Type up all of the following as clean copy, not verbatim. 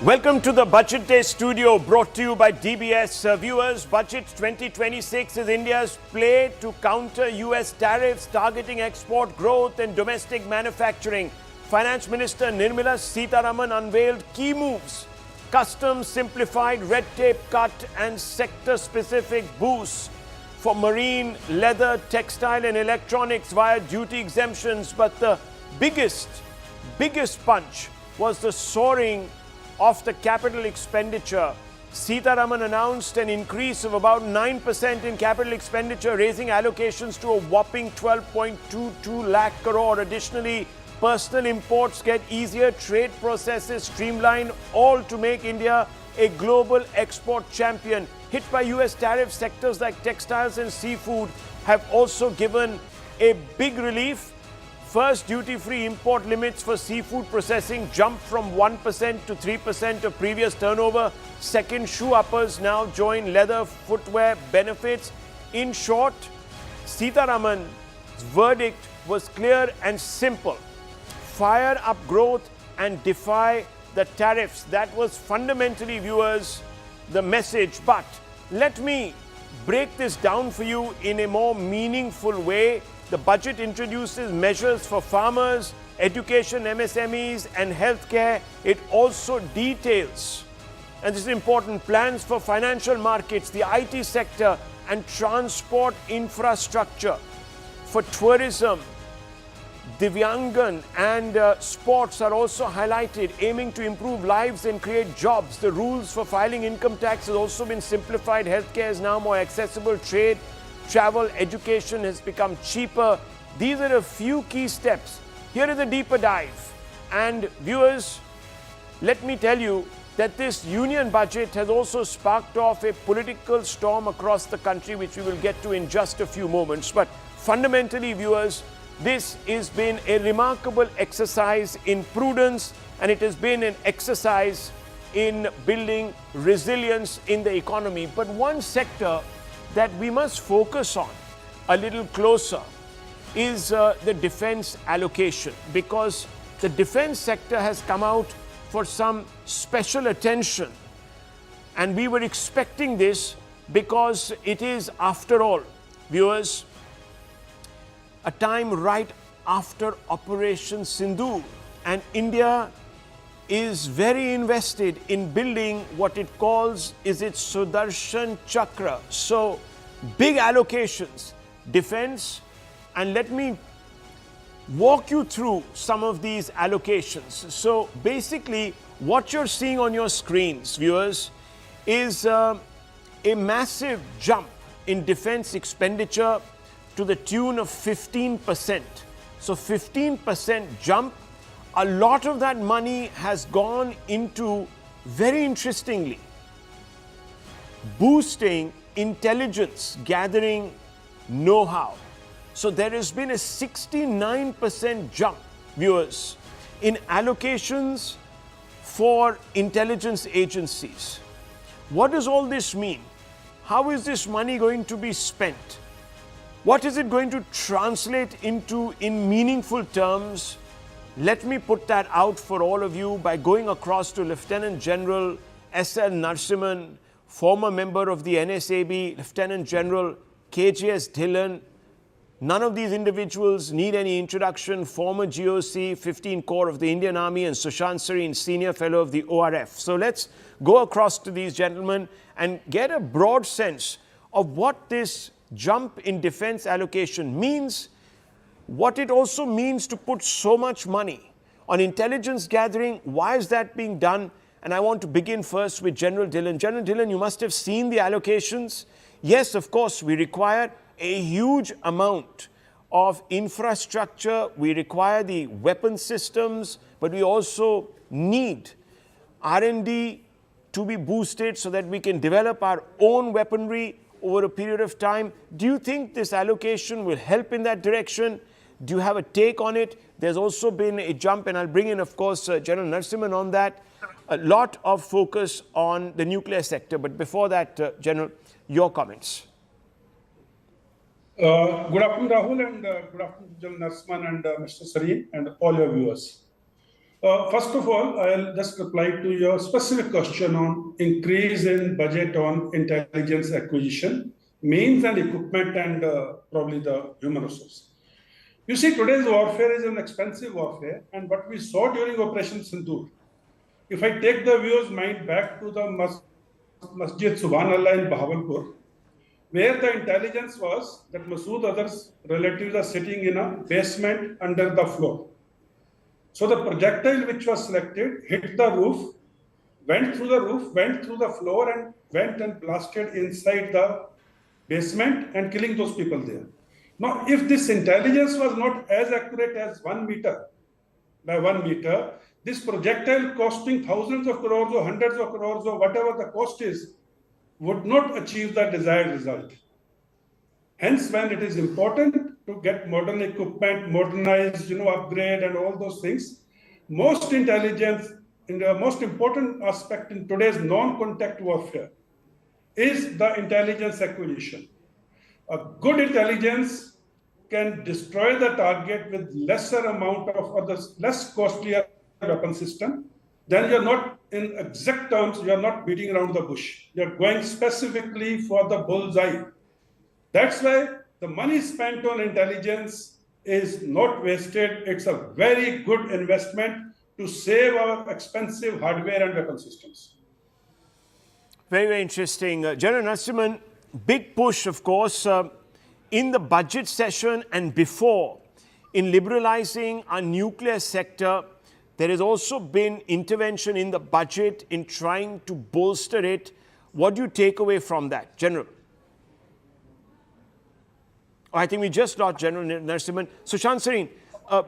Welcome to the Budget Day studio brought to you by DBS. Viewers, Budget 2026 is India's play to counter US tariffs targeting export growth and domestic manufacturing. Finance Minister Nirmala Sitharaman unveiled key moves: customs simplified, red tape cut and sector-specific boosts for marine, leather, textile and electronics via duty exemptions. But the biggest punch was the soaring of the capital expenditure. Sitharaman announced an increase of about 9% in capital expenditure, raising allocations to a whopping 12.22 lakh crore. Additionally, personal imports get easier, trade processes streamlined, all to make India a global export champion. Hit by US tariff, sectors like textiles and seafood have also given a big relief. First, duty-free import limits for seafood processing jumped from 1% to 3% of previous turnover. Second, shoe uppers now join leather footwear benefits. In short, Sitharaman's verdict was clear and simple: fire up growth and defy the tariffs. That was fundamentally, viewers, the message. But let me break this down for you in a more meaningful way. The budget introduces measures for farmers, education, MSMEs and healthcare. It also details, and this is important, plans for financial markets, the IT sector and transport infrastructure. For tourism, Divyangan and sports are also highlighted, aiming to improve lives and create jobs. The rules for filing income tax has also been simplified. Healthcare is now more accessible. Trade, travel, education has become cheaper. These are a few key steps. Here is a deeper dive. And viewers, let me tell you that this union budget has also sparked off a political storm across the country, which we will get to in just a few moments. But fundamentally, viewers, this has been a remarkable exercise in prudence, and it has been an exercise in building resilience in the economy. But one sector that we must focus on a little closer is the defense allocation, because the defense sector has come out for some special attention, and we were expecting this because it is, after all, viewers, a time right after Operation Sindoor, and India is very invested in building what it calls is its Sudarshan Chakra. So big allocations, defense, and let me walk you through some of these allocations. So basically what you're seeing on your screens, viewers, is a massive jump in defense expenditure to the tune of 15%. So 15% jump. A lot of that money has gone into, very interestingly, boosting intelligence gathering know-how. So there has been a 69% jump, viewers, in allocations for intelligence agencies. What does all this mean? How is this money going to be spent? What is it going to translate into in meaningful terms? Let me put that out for all of you by going across to Lieutenant General S.L. Narasimhan, former member of the NSAB, Lieutenant General KJS Dhillon. None of these individuals need any introduction. Former GOC, 15 Corps of the Indian Army, and Sushant Sareen, Senior Fellow of the ORF. So let's go across to these gentlemen and get a broad sense of what this jump in defense allocation means, what it also means to put so much money on intelligence gathering. Why is that being done? And I want to begin first with General Dhillon. General Dhillon, you must have seen the allocations. Yes, of course, we require a huge amount of infrastructure. We require the weapon systems, but we also need R&D to be boosted so that we can develop our own weaponry over a period of time. Do you think this allocation will help in that direction? Do you have a take on it? There's also been a jump, and I'll bring in, of course, General Narasimhan on that. A lot of focus on the nuclear sector. But before that, General, your comments. Good afternoon, Rahul, and good afternoon, General Narasimhan and Mr. Sareen and all your viewers. First of all, I'll just reply to your specific question on increase in budget on intelligence acquisition, means and equipment, and probably the human resource. You see, today's warfare is an expensive warfare, and what we saw during Operation Sindoor, if I take the viewer's mind back to the Masjid Subhanallah in Bahawalpur, where the intelligence was that Masood others relatives are sitting in a basement under the floor. So the projectile which was selected hit the roof, went through the roof, went through the floor, and went and blasted inside the basement and killing those people there. Now, if this intelligence was not as accurate as 1 meter by 1 meter, this projectile costing thousands of crores or hundreds of crores or whatever the cost is, would not achieve the desired result. Hence, when it is important to get modern equipment, modernized, upgrade and all those things, most intelligence, in the most important aspect in today's non-contact warfare is the intelligence acquisition. A good intelligence can destroy the target with lesser amount of others, less costlier weapon system. Then you're not, in exact terms, you're not beating around the bush. You're going specifically for the bullseye. That's why the money spent on intelligence is not wasted. It's a very good investment to save our expensive hardware and weapon systems. Very, very interesting. General Narasimhan, big push, of course, in the budget session and before, in liberalizing our nuclear sector. There has also been intervention in the budget in trying to bolster it. What do you take away from that, General? I think we just lost General Narasimhan. Sushant Sareen,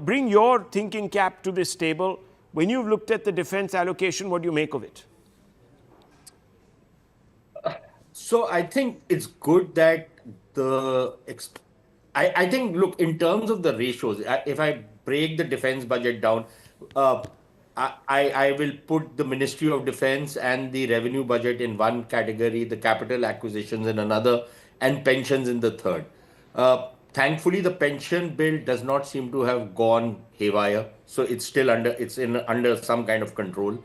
bring your thinking cap to this table. When you've looked at the defense allocation, what do you make of it? So I think it's good that I think, look, in terms of the ratios, if I break the defense budget down, I will put the Ministry of Defense and the revenue budget in one category, the capital acquisitions in another, and pensions in the third. Thankfully, the pension bill does not seem to have gone haywire, so it's still under some kind of control.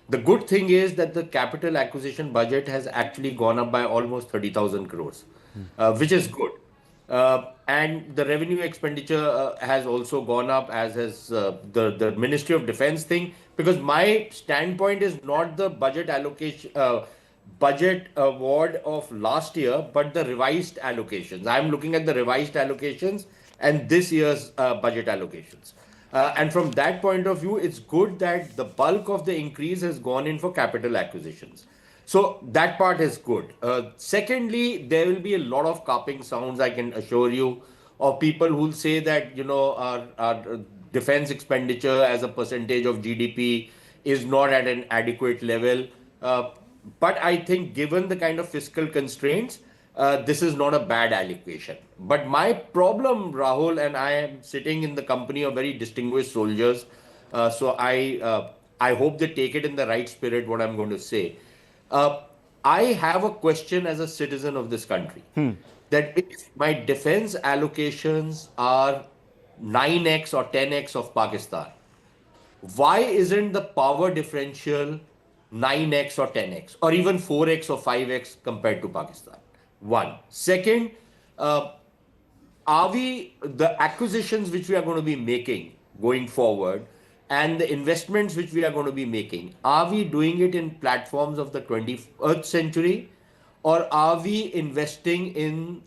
The good thing is that the capital acquisition budget has actually gone up by almost 30,000 crores, which is good. And the revenue expenditure has also gone up, as has the Ministry of Defense thing, because my standpoint is not the budget allocation, budget award of last year, but the revised allocations. I'm looking at the revised allocations and this year's budget allocations. And from that point of view, it's good that the bulk of the increase has gone in for capital acquisitions. So that part is good. Secondly, there will be a lot of carping sounds, I can assure you, of people who will say that, our defense expenditure as a percentage of GDP is not at an adequate level. But I think given the kind of fiscal constraints, this is not a bad allocation. But my problem, Rahul, and I am sitting in the company of very distinguished soldiers, so I hope they take it in the right spirit, what I'm going to say. I have a question as a citizen of this country, that if my defense allocations are 9x or 10x of Pakistan, why isn't the power differential 9x or 10x or even 4x or 5x compared to Pakistan? One. Second, are the acquisitions which we are going to be making going forward and the investments which we are going to be making, are we doing it in platforms of the 21st century, or are we investing in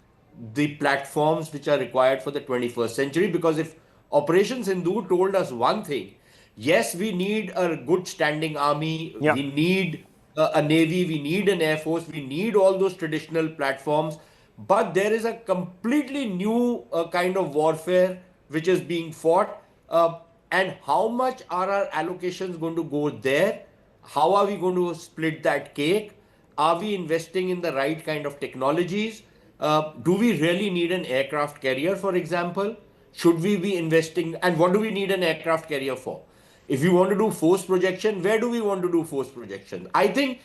the platforms which are required for the 21st century? Because if Operation Sindoor told us one thing, yes, we need a good standing army, we need a navy, we need an air force, we need all those traditional platforms, but there is a completely new kind of warfare which is being fought. And how much are our allocations going to go there? How are we going to split that cake? Are we investing in the right kind of technologies? Do we really need an aircraft carrier, for example? Should we be investing? And what do we need an aircraft carrier for? If you want to do force projection, where do we want to do force projection? I think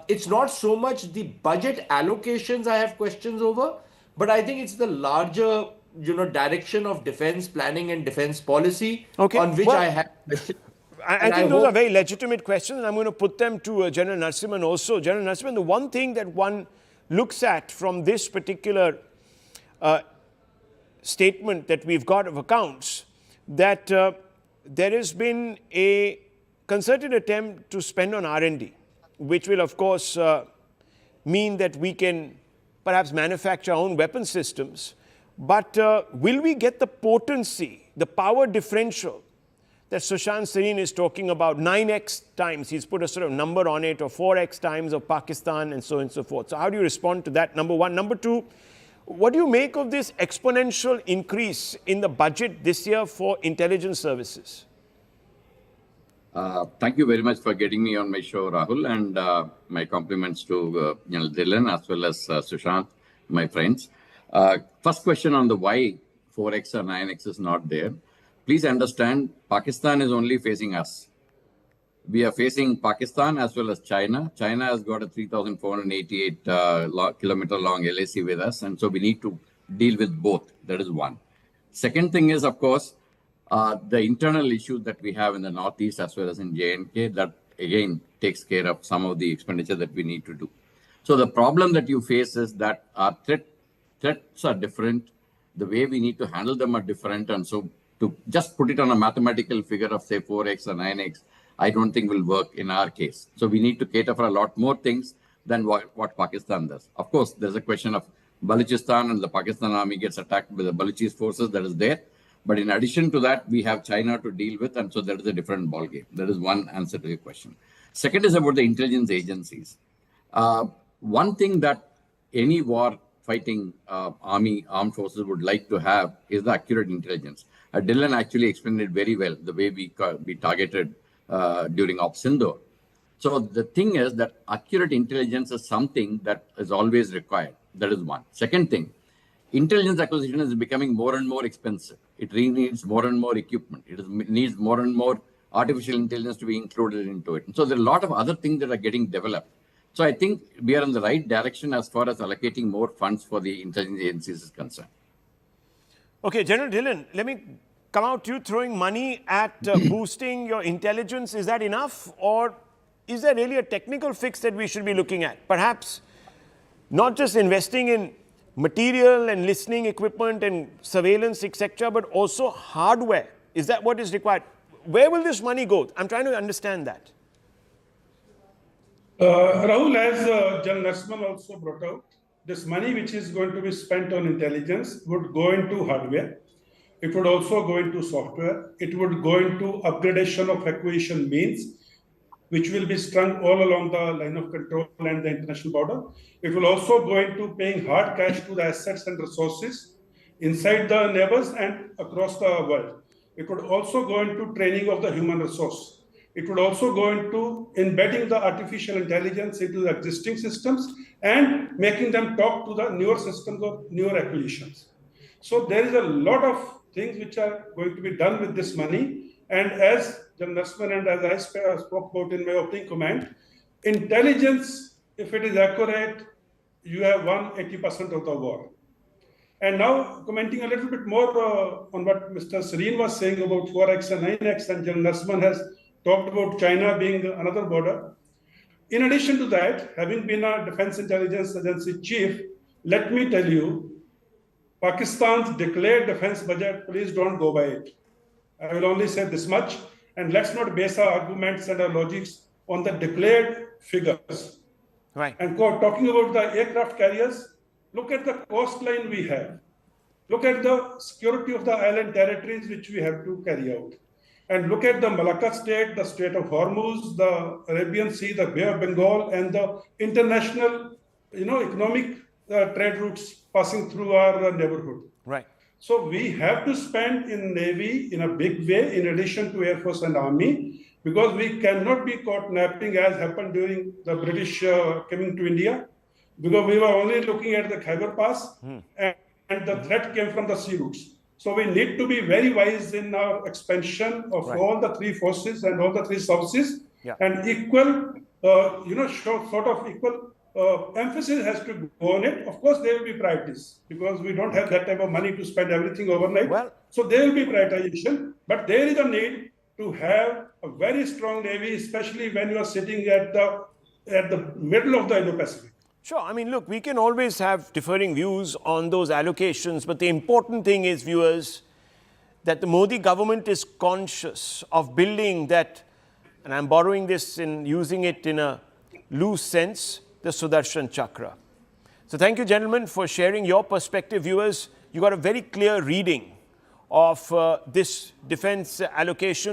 it's not so much the budget allocations I have questions over, but I think it's the larger direction of defense planning and defense policy on which I have. I think those are very legitimate questions, and I'm going to put them to General Narasimhan also. General Narasimhan, the one thing that one looks at from this particular statement that we've got of accounts, that there has been a concerted attempt to spend on R&D, which will, of course, mean that we can perhaps manufacture our own weapon systems. But will we get the potency, the power differential that Sushant Sareen is talking about, 9x times, he's put a sort of number on it, or 4x times of Pakistan, and so on and so forth. So how do you respond to that, number one? Number two, what do you make of this exponential increase in the budget this year for intelligence services? Thank you very much for getting me on my show, Rahul, and my compliments to Dylan as well as Sushant, my friends. First question on the why 4x or 9x is not there. Please understand, Pakistan is only facing us. We are facing Pakistan as well as China. China has got a 3,488 kilometer long LAC with us, and so we need to deal with both. That is one. Second thing is, of course, the internal issues that we have in the Northeast as well as in J&K, that again takes care of some of the expenditure that we need to do. So the problem that you face is that our threats are different. The way we need to handle them are different. And so to just put it on a mathematical figure of say 4x or 9x, I don't think will work in our case. So we need to cater for a lot more things than what Pakistan does. Of course, there's a question of Balochistan, and the Pakistan army gets attacked with the Balochis forces that is there. But in addition to that, we have China to deal with, and so that is a different ballgame. That is one answer to your question. Second is about the intelligence agencies. One thing that any war fighting armed forces would like to have is the accurate intelligence. Dylan actually explained it very well, the way we targeted during Op Sindhu. So the thing is that accurate intelligence is something that is always required. That is one. Second thing, intelligence acquisition is becoming more and more expensive. It really needs more and more equipment. It needs more and more artificial intelligence to be included into it. And so there are a lot of other things that are getting developed. So I think we are in the right direction as far as allocating more funds for the intelligence agencies is concerned. Okay, General Dhillon, let me come out to you throwing money at boosting your intelligence. Is that enough? Or is there really a technical fix that we should be looking at? Perhaps not just investing in material and listening equipment and surveillance, etc., but also hardware. Is that what is required? Where will this money go? I'm trying to understand that. Rahul, as General Narasimhan also brought out, this money which is going to be spent on intelligence would go into hardware. It would also go into software. It would go into upgradation of acquisition means, which will be strung all along the line of control and the international border. It will also go into paying hard cash to the assets and resources inside the neighbors and across the world. It would also go into training of the human resource. It would also go into embedding the artificial intelligence into the existing systems and making them talk to the newer systems of newer acquisitions. So there is a lot of things which are going to be done with this money. And as General Narasimhan and as I spoke about in my opening comment, intelligence, if it is accurate, you have won 80% of the war. And now commenting a little bit more on what Mr. Sareen was saying about 4x and 9x, and General Narasimhan has talked about China being another border. In addition to that, having been a Defense Intelligence Agency chief, let me tell you, Pakistan's declared defense budget, please don't go by it. I will only say this much, and let's not base our arguments and our logics on the declared figures. Right. And talking about the aircraft carriers, look at the coastline we have. Look at the security of the island territories which we have to carry out. And look at the Malacca State, the Strait of Hormuz, the Arabian Sea, the Bay of Bengal, and the international, economic trade routes passing through our neighborhood. Right. So we have to spend in Navy in a big way, in addition to Air Force and Army, because we cannot be caught napping as happened during the British coming to India, because we were only looking at the Khyber Pass and the threat came from the sea routes. So we need to be very wise in our expansion of all the three forces and all the three services, and equal, sort of equal emphasis has to go on it. Of course, there will be priorities because we don't have that type of money to spend everything overnight. So there will be prioritization, but there is a need to have a very strong navy, especially when you are sitting at the middle of the Indo-Pacific. Sure. I mean, look, we can always have differing views on those allocations, but the important thing is, viewers, that the Modi government is conscious of building that, and I'm borrowing this and using it in a loose sense, the Sudarshan Chakra. So thank you, gentlemen, for sharing your perspective. Viewers, you got a very clear reading of this defense allocation